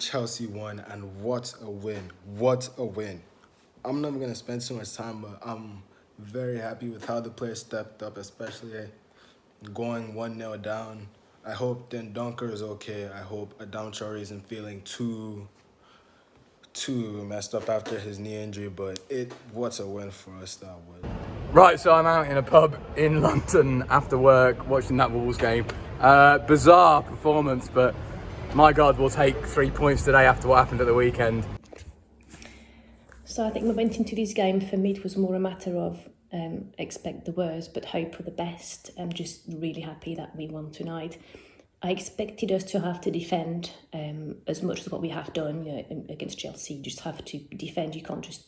Chelsea won, and what a win. What a win. I'm not going to spend too much time, but I'm very happy with how the players stepped up, especially going 1-0 down. I hope then Dunker is okay. I hope Adam Traore isn't feeling too messed up after his knee injury, but what's a win for us, that was. Right, so I'm out in a pub in London after work watching that Wolves game. Bizarre performance, but my God, we'll take 3 points today after what happened at the weekend. So I think we went into this game, for me it was more a matter of expect the worst but hope for the best. I'm just really happy that we won tonight. I expected us to have to defend as much as what we have done, against Chelsea. You just have to defend, you can't just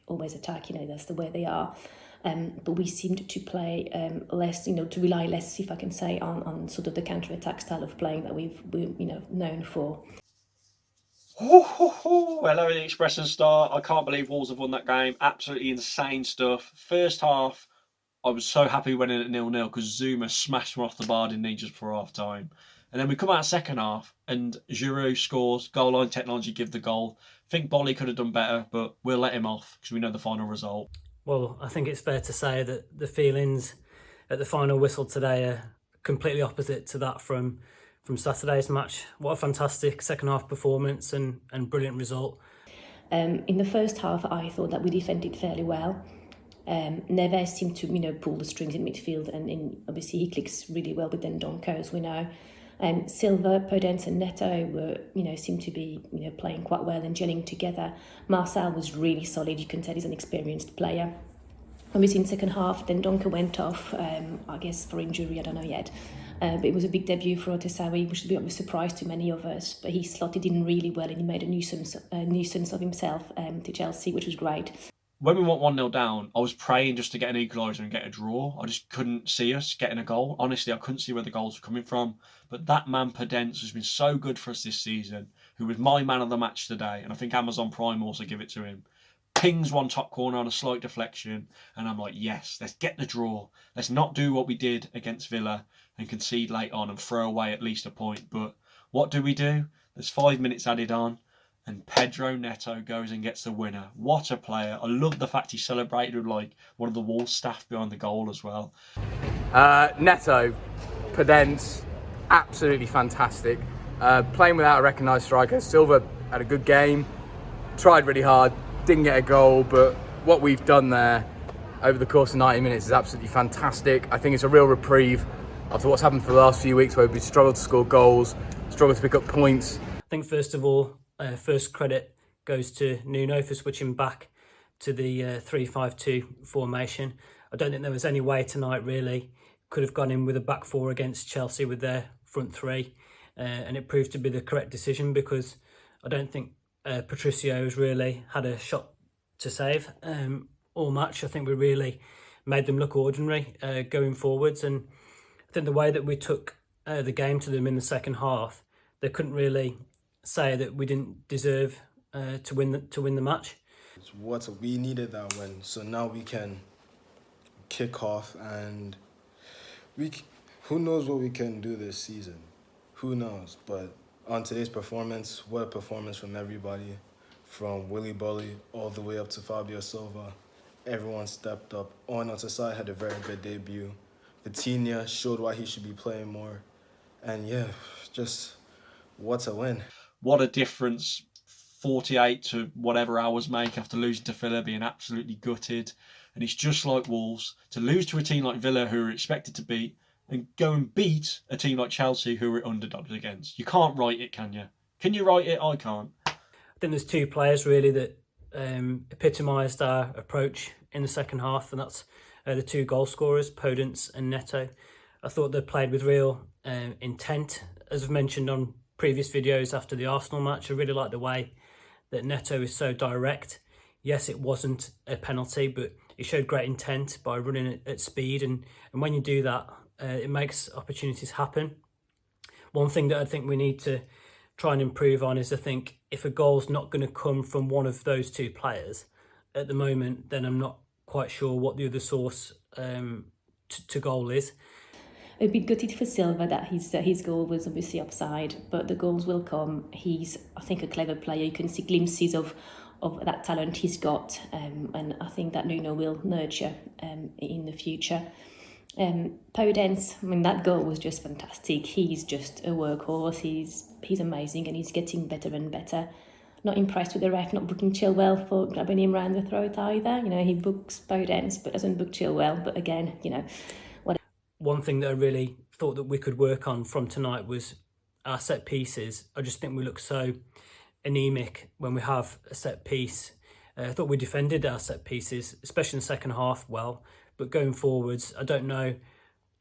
always attack, that's the way they are. But we seemed to play less, to rely less, if I can say, on sort of the counter-attack style of playing that we're known for. Hello, the Express and Star. I can't believe Wolves have won that game. Absolutely insane stuff. First half, I was so happy when in at 0-0 because Zuma smashed one off the bar, didn't he, just before half time. And then we come out second half and Giroud scores, goal line technology give the goal. I think Bolly could have done better, but we'll let him off because we know the final result. Well, I think it's fair to say that the feelings at the final whistle today are completely opposite to that from Saturday's match. What a fantastic second half performance and brilliant result. In the first half, I thought that we defended fairly well. Neves seemed to pull the strings in midfield, and obviously he clicks really well with Ndonko, as we know. Silva, Podence and Neto were, seemed to be, playing quite well and gelling together. Marcel was really solid. You can tell he's an experienced player. Obviously in second half, then Donker went off, I guess for injury, I don't know yet. But it was a big debut for Otesawi, which was a bit of a surprise to many of us. But he slotted in really well and he made a nuisance of himself to Chelsea, which was great. When we went 1-0 down, I was praying just to get an equaliser and get a draw. I just couldn't see us getting a goal. Honestly, I couldn't see where the goals were coming from. But that man, Podence, has been so good for us this season, who was my man of the match today, and I think Amazon Prime also give it to him. Pings one top corner on a slight deflection, and I'm like, yes, let's get the draw. Let's not do what we did against Villa and concede late on and throw away at least a point. But what do? There's 5 minutes added on. And Pedro Neto goes and gets the winner. What a player. I love the fact he celebrated with like one of the Wolves staff behind the goal as well. Neto, Podence, absolutely fantastic. Playing without a recognised striker. Silva had a good game, tried really hard, didn't get a goal, but what we've done there over the course of 90 minutes is absolutely fantastic. I think it's a real reprieve after what's happened for the last few weeks where we've struggled to score goals, struggled to pick up points. I think first of all, first credit goes to Nuno for switching back to the 3-5-2 formation. I don't think there was any way tonight really could have gone in with a back four against Chelsea with their front three, and it proved to be the correct decision because I don't think Patricio has really had a shot to save all match. I think we really made them look ordinary going forwards, and I think the way that we took the game to them in the second half, they couldn't really say that we didn't deserve to win the match. We needed that win, so now we can kick off, and who knows what we can do this season? Who knows? But on today's performance, what a performance from everybody, from Willy Bolly all the way up to Fabio Silva. Everyone stepped up. Owen Otasai had a very good debut. Vitinha showed why he should be playing more, and yeah, just what a win. What a difference 48 to whatever hours make after losing to Villa, being absolutely gutted. And it's just like Wolves, to lose to a team like Villa who are expected to beat and go and beat a team like Chelsea who are underdogs against. You can't write it, can you? Can you write it? I can't. I think there's two players really that epitomised our approach in the second half, and that's the two goal scorers, Podence and Neto. I thought they played with real intent. As I've mentioned on previous videos after the Arsenal match, I really like the way that Neto is so direct. Yes, it wasn't a penalty, but he showed great intent by running at speed, and when you do that, it makes opportunities happen. One thing that I think we need to try and improve on is, I think if a goal's not going to come from one of those two players at the moment, then I'm not quite sure what the other source to goal is. a bit gutted for Silva that his goal was obviously offside, but the goals will come. He's, I think, a clever player. You can see glimpses of that talent he's got, and I think that Nuno will nurture in the future. Podence, I mean, that goal was just fantastic. He's just a workhorse. He's amazing, and he's getting better and better. Not impressed with the ref not booking Chilwell for grabbing him round the throat either. You know, he books Podence but doesn't book Chilwell. But again, you know, one thing that I really thought that we could work on from tonight was our set pieces. I just think we look so anemic when we have a set piece. I thought we defended our set pieces, especially in the second half, well. But going forwards, I don't know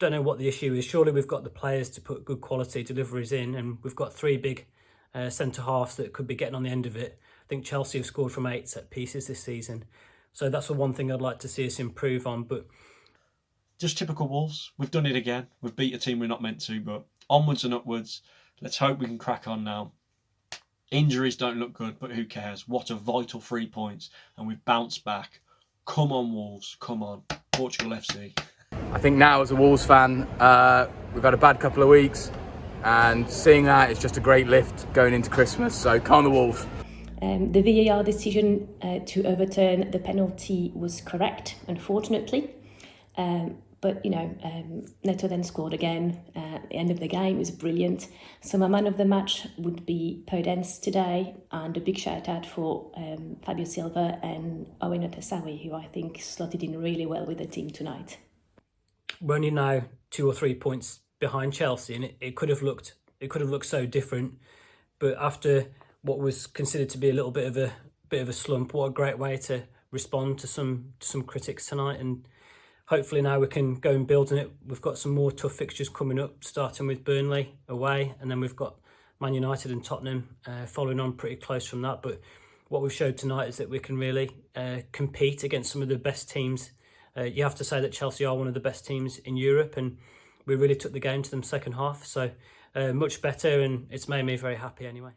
what the issue is. Surely we've got the players to put good quality deliveries in, and we've got three big centre halves that could be getting on the end of it. I think Chelsea have scored from 8 set pieces this season, so that's the one thing I'd like to see us improve on. But just typical Wolves. We've done it again. We've beat a team we're not meant to, but onwards and upwards. Let's hope we can crack on now. Injuries don't look good, but who cares? What a vital 3 points, and we've bounced back. Come on, Wolves. Come on. Portugal FC. I think now, as a Wolves fan, we've had a bad couple of weeks, and seeing that is just a great lift going into Christmas. So, come on, the Wolves. The VAR decision to overturn the penalty was correct, unfortunately. But, you know, Neto then scored again at the end of the game. It was brilliant. So my man of the match would be Podence today, and a big shout out for Fabio Silva and Owen Otasawi, who I think slotted in really well with the team tonight. We're only now 2 or 3 points behind Chelsea, and it could have looked so different. But after what was considered to be a little bit of a slump, what a great way to respond to some critics tonight. And hopefully now we can go and build on it. We've got some more tough fixtures coming up, starting with Burnley away, and then we've got Man United and Tottenham following on pretty close from that. But what we've showed tonight is that we can really compete against some of the best teams. You have to say that Chelsea are one of the best teams in Europe, and we really took the game to them second half. So much better, and it's made me very happy anyway.